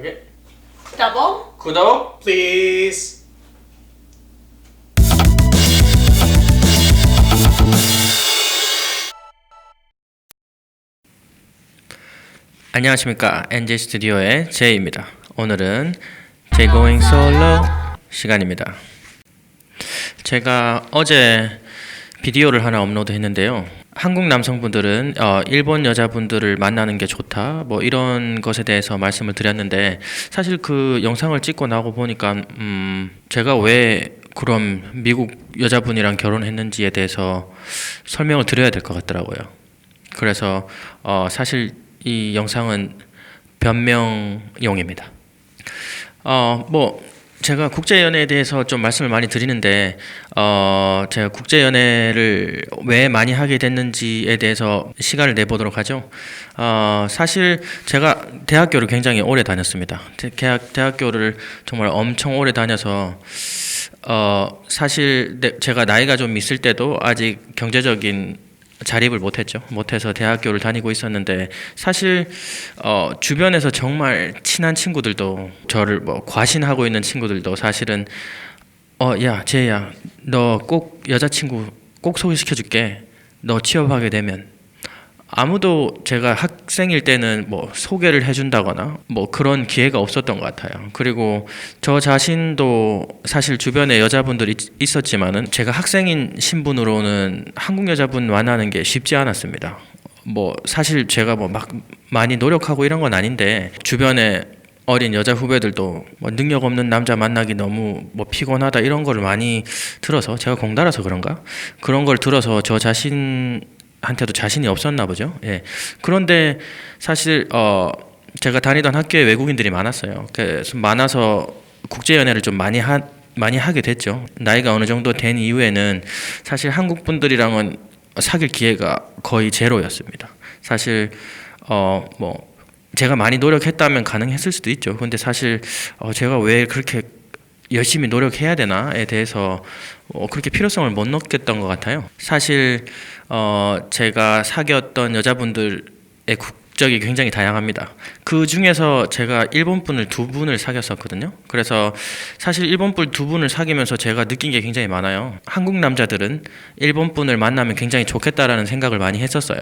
오케이. Double. 구독 please. 안녕하십니까, NJ 스튜디오의 제이입니다. 오늘은 J Going Solo 시간입니다. 제가 어제 비디오를 하나 업로드 했는데요. 한국 남성분들은 일본 여자분들을 만나는 게 좋다, 뭐 이런 것에 대해서 말씀을 드렸는데, 사실 그 영상을 찍고 나고 보니까 제가 왜 그럼 미국 여자분이랑 결혼했는지에 대해서 설명을 드려야 될 것 같더라고요. 그래서 사실 이 영상은 변명용입니다. 제가 국제연애에 대해서 좀 말씀을 많이 드리는데, 제가 국제연애를 왜 많이 하게 됐는지에 대해서 시간을 내보도록 하죠. 사실 제가 대학교를 굉장히 오래 다녔습니다. 대학교를 정말 엄청 오래 다녀서, 사실 제가 나이가 좀 있을 때도 아직 경제적인 자립을 못해서 대학교를 다니고 있었는데, 사실 주변에서 정말 친한 친구들도 저를 과신하고 있는 친구들도 사실은 야 제이야, 너 꼭 여자친구 꼭 소개시켜줄게, 너 취업하게 되면. 아무도 제가 학생일 때는 소개를 해준다거나 그런 기회가 없었던 것 같아요. 그리고 저 자신도 사실 주변에 여자분들이 있었지만은 제가 학생인 신분으로는 한국 여자분 만나는 게 쉽지 않았습니다. 사실 제가 막 많이 노력하고 이런 건 아닌데, 주변에 어린 여자 후배들도 능력 없는 남자 만나기 너무 피곤하다 이런 거를 많이 들어서, 제가 공달아서 그런가? 그런 걸 들어서 저 자신한테도 자신이 없었나 보죠. 예. 그런데 사실 제가 다니던 학교에 외국인들이 많았어요. 그래서 많아서 국제 연애를 좀 많이 하게 됐죠. 나이가 어느 정도 된 이후에는 사실 한국 분들이랑은 사귈 기회가 거의 제로였습니다. 사실 제가 많이 노력했다면 가능했을 수도 있죠. 근데 사실 제가 왜 그렇게 열심히 노력해야 되나에 대해서 그렇게 필요성을 못 느꼈던 것 같아요. 사실 제가 사귀었던 여자분들의 국적이 굉장히 다양합니다. 그 중에서 제가 일본 분을 2분을 사귀었었거든요. 그래서 사실 일본 분 2분을 사귀면서 제가 느낀 게 굉장히 많아요. 한국 남자들은 일본 분을 만나면 굉장히 좋겠다라는 생각을 많이 했었어요.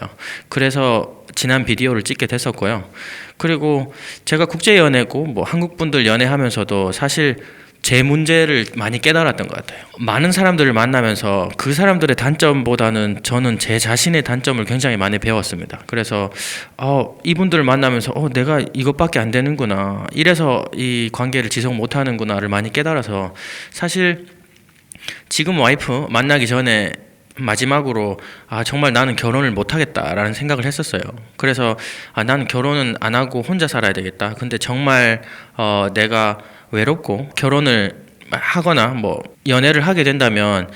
그래서 지난 비디오를 찍게 됐었고요. 그리고 제가 국제 연애고 한국 분들 연애하면서도 사실 제 문제를 많이 깨달았던 것 같아요. 많은 사람들을 만나면서 그 사람들의 단점보다는 저는 제 자신의 단점을 굉장히 많이 배웠습니다. 그래서 이분들을 만나면서 내가 이것밖에 안 되는구나, 이래서 이 관계를 지속 못하는구나를 많이 깨달아서, 사실 지금 와이프 만나기 전에 마지막으로 정말 나는 결혼을 못하겠다라는 생각을 했었어요. 그래서 나는 결혼은 안 하고 혼자 살아야 되겠다. 근데 정말 내가 외롭고 결혼을 하거나 연애를 하게 된다면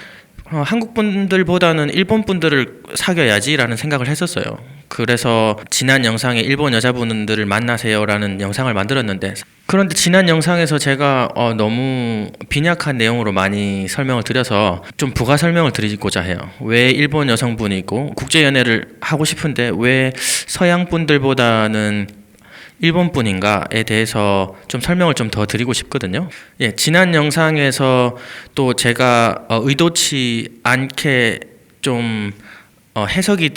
한국 분들보다는 일본 분들을 사귀어야지라는 생각을 했었어요. 그래서 지난 영상에 일본 여자분들을 만나세요라는 영상을 만들었는데, 그런데 지난 영상에서 제가 너무 빈약한 내용으로 많이 설명을 드려서 좀 부가 설명을 드리고자 해요. 왜 일본 여성분이고 국제 연애를 하고 싶은데 왜 서양 분들보다는 일본 분인가에 대해서 좀 설명을 좀 더 드리고 싶거든요. 예, 지난 영상에서 또 제가 의도치 않게 좀 해석이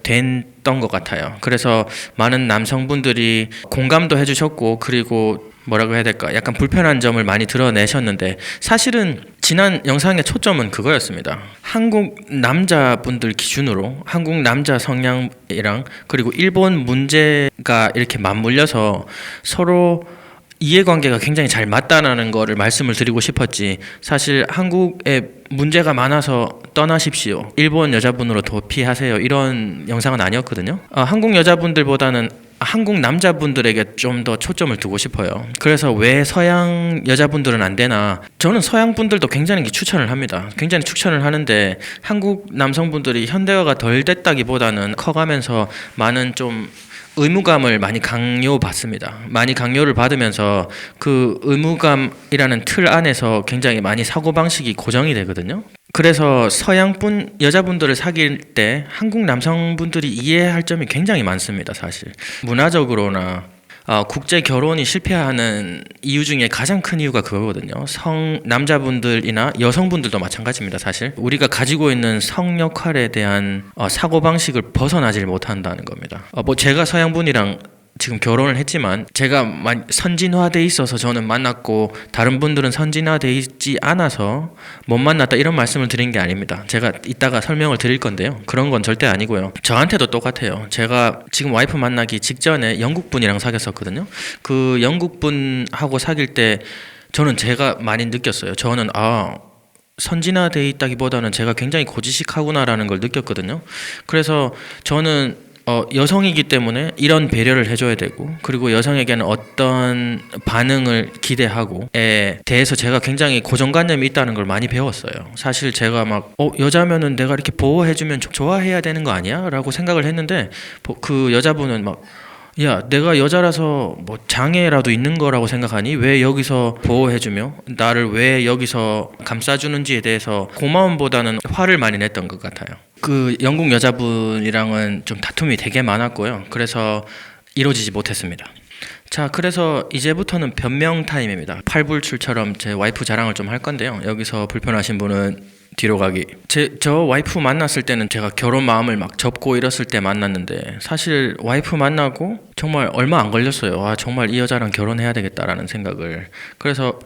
됐던 것 같아요. 그래서 많은 남성분들이 공감도 해주셨고, 그리고 뭐라고 해야 될까, 약간 불편한 점을 많이 드러내셨는데, 사실은 지난 영상의 초점은 그거였습니다. 한국 남자분들 기준으로 한국 남자 성향이랑 그리고 일본 문제가 이렇게 맞물려서 서로 이해관계가 굉장히 잘 맞다라는 거를 말씀을 드리고 싶었지, 사실 한국에 문제가 많아서 떠나십시오, 일본 여자분으로 도피하세요, 이런 영상은 아니었거든요. 한국 여자분들보다는 한국 남자분들에게 좀 더 초점을 두고 싶어요. 그래서 왜 서양 여자분들은 안 되나, 저는 서양 분들도 굉장히 추천을 합니다. 굉장히 추천을 하는데, 한국 남성분들이 현대화가 덜 됐다기보다는 커가면서 많은 좀 의무감을 많이 강요받습니다. 많이 강요를 받으면서 그 의무감이라는 틀 안에서 굉장히 많이 사고방식이 고정이 되거든요. 그래서 서양분 여자분들을 사귈 때 한국 남성분들이 이해할 점이 굉장히 많습니다. 사실 문화적으로나 국제 결혼이 실패하는 이유 중에 가장 큰 이유가 그거거든요. 남자분들이나 여성분들도 마찬가지입니다. 사실 우리가 가지고 있는 성 역할에 대한 사고 방식을 벗어나질 못한다는 겁니다. 뭐 제가 서양분이랑 지금 결혼을 했지만 제가 선진화돼 있어서 저는 만났고 다른 분들은 선진화돼 있지 않아서 못 만났다 이런 말씀을 드린 게 아닙니다. 제가 이따가 설명을 드릴 건데요. 그런 건 절대 아니고요. 저한테도 똑같아요. 제가 지금 와이프 만나기 직전에 영국분이랑 사귀었었거든요. 그 영국분하고 사귈 때 저는 제가 많이 느꼈어요. 저는 선진화돼 있다기보다는 제가 굉장히 고지식하구나라는 걸 느꼈거든요. 그래서 저는 여성이기 때문에 이런 배려를 해줘야 되고, 그리고 여성에게는 어떤 반응을 기대하고에 대해서 제가 굉장히 고정관념이 있다는 걸 많이 배웠어요. 사실 제가 여자면은 내가 이렇게 보호해주면 좋아해야 되는 거 아니야? 라고 생각을 했는데, 그 여자분은 야, 내가 여자라서 뭐 장애라도 있는 거라고 생각하니? 왜 여기서 보호해주며 나를 왜 여기서 감싸주는지에 대해서 고마움보다는 화를 많이 냈던 것 같아요. 그 영국 여자분이랑은 좀 다툼이 되게 많았고요. 그래서 이루어지지 못했습니다. 자, 그래서 이제부터는 변명 타임입니다. 팔불출처럼 제 와이프 자랑을 좀 할 건데요. 여기서 불편하신 분은 뒤로 가기. 저 와이프 만났을 때는 제가 결혼 마음을 막 접고 이랬을 때 만났는데, 사실 와이프 만나고 정말 얼마 안 걸렸어요. 정말 이 여자랑 결혼해야 되겠다라는 생각을. 그래서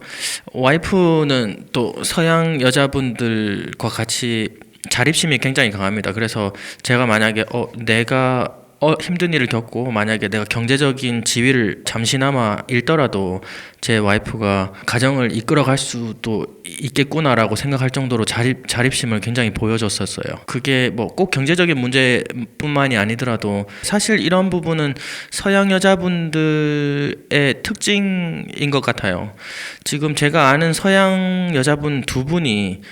와이프는 또 서양 여자분들과 같이 자립심이 굉장히 강합니다. 그래서 제가 만약에 내가 힘든 일을 겪고 만약에 내가 경제적인 지위를 잠시나마 잃더라도 제 와이프가 가정을 이끌어갈 수도 있겠구나라고 생각할 정도로 자립심을 굉장히 보여줬었어요. 그게 뭐 꼭 경제적인 문제뿐만이 아니더라도 사실 이런 부분은 서양 여자분들의 특징인 것 같아요. 지금 제가 아는 서양 여자분 두 분이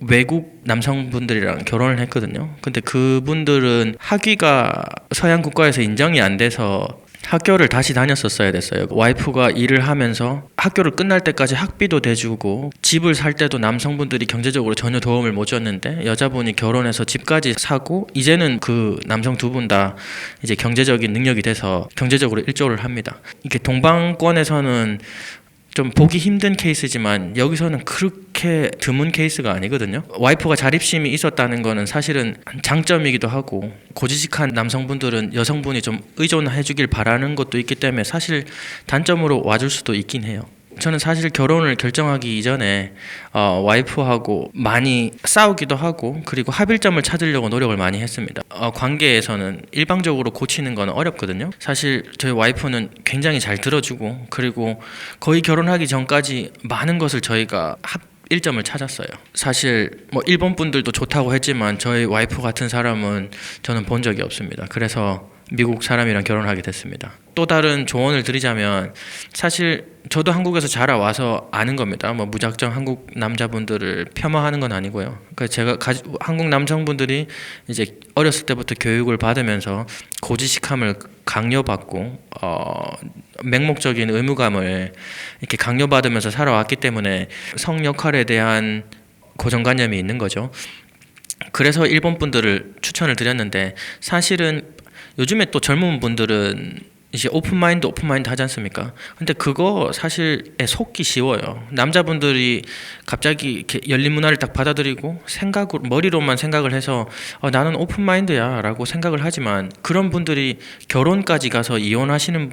외국 남성분들이랑 결혼을 했거든요. 근데 그분들은 학위가 서양 국가에서 인정이 안 돼서 학교를 다시 다녔었어야 됐어요. 와이프가 일을 하면서 학교를 끝날 때까지 학비도 대주고 집을 살 때도 남성분들이 경제적으로 전혀 도움을 못 줬는데 여자분이 결혼해서 집까지 사고 이제는 그 남성 두 분 다 이제 경제적인 능력이 돼서 경제적으로 일조를 합니다. 이게 동방권에서는 좀 보기 힘든 케이스지만 여기서는 그렇게 드문 케이스가 아니거든요. 와이프가 자립심이 있었다는 거는 사실은 장점이기도 하고, 고지식한 남성분들은 여성분이 좀 의존해 주길 바라는 것도 있기 때문에 사실 단점으로 와줄 수도 있긴 해요. 저는 사실 결혼을 결정하기 이전에 와이프하고 많이 싸우기도 하고, 그리고 합일점을 찾으려고 노력을 많이 했습니다. 관계에서는 일방적으로 고치는 건 어렵거든요. 사실 저희 와이프는 굉장히 잘 들어주고, 그리고 거의 결혼하기 전까지 많은 것을 저희가 합일점을 찾았어요. 사실 뭐 일본 분들도 좋다고 했지만 저희 와이프 같은 사람은 저는 본 적이 없습니다. 그래서 미국 사람이랑 결혼하게 됐습니다. 또 다른 조언을 드리자면, 사실 저도 한국에서 자라와서 아는 겁니다. 뭐 무작정 한국 남자분들을 폄하하는 건 아니고요. 그러니까 제가 한국 남성분들이 이제 어렸을 때부터 교육을 받으면서 고지식함을 강요받고 맹목적인 의무감을 이렇게 강요받으면서 살아왔기 때문에 성 역할에 대한 고정관념이 있는 거죠. 그래서 일본 분들을 추천을 드렸는데, 사실은 요즘에 또 젊은 분들은 이제 오픈마인드 하지 않습니까? 근데 그거 사실 속기 쉬워요. 남자분들이 갑자기 이렇게 열린 문화를 딱 받아들이고 머리로만 생각을 해서 나는 오픈마인드야 라고 생각을 하지만, 그런 분들이 결혼까지 가서 이혼하시는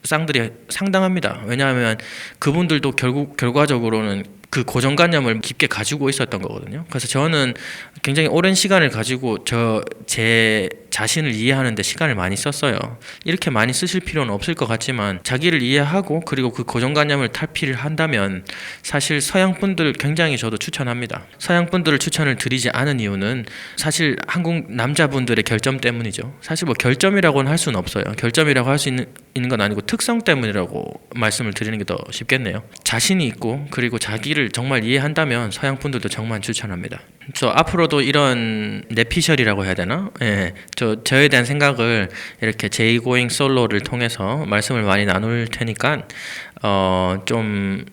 쌍들이 상당합니다. 왜냐하면 그분들도 결과적으로는 그 고정관념을 깊게 가지고 있었던 거거든요. 그래서 저는 굉장히 오랜 시간을 가지고 제 자신을 이해하는 데 시간을 많이 썼어요. 이렇게 많이 쓰실 필요는 없을 것 같지만, 자기를 이해하고 그리고 그 고정관념을 탈피를 한다면 사실 서양분들 굉장히 저도 추천합니다. 서양분들을 추천을 드리지 않은 이유는 사실 한국 남자분들의 결점 때문이죠. 사실 뭐 결점이라고는 할 수는 없어요. 결점이라고 할 수 있는 건 아니고 특성 때문이라고 말씀을 드리는 게 더 쉽겠네요. 자신이 있고 그리고 자기를 정말 이해한다면 서양분들도 정말 추천합니다. 그래서 앞으로도 이런 내피셜이라고 해야 되나? 예, 저에 대한 생각을 이렇게 제이고잉 솔로를 통해서 말씀을 많이 나눌 테니까 좀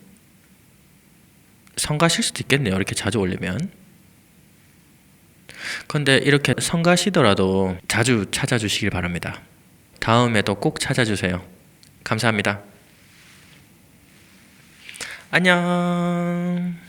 성가실 수도 있겠네요. 이렇게 자주 올리면. 근데 이렇게 성가시더라도 자주 찾아주시길 바랍니다. 다음에도 꼭 찾아주세요. 감사합니다. 안녕.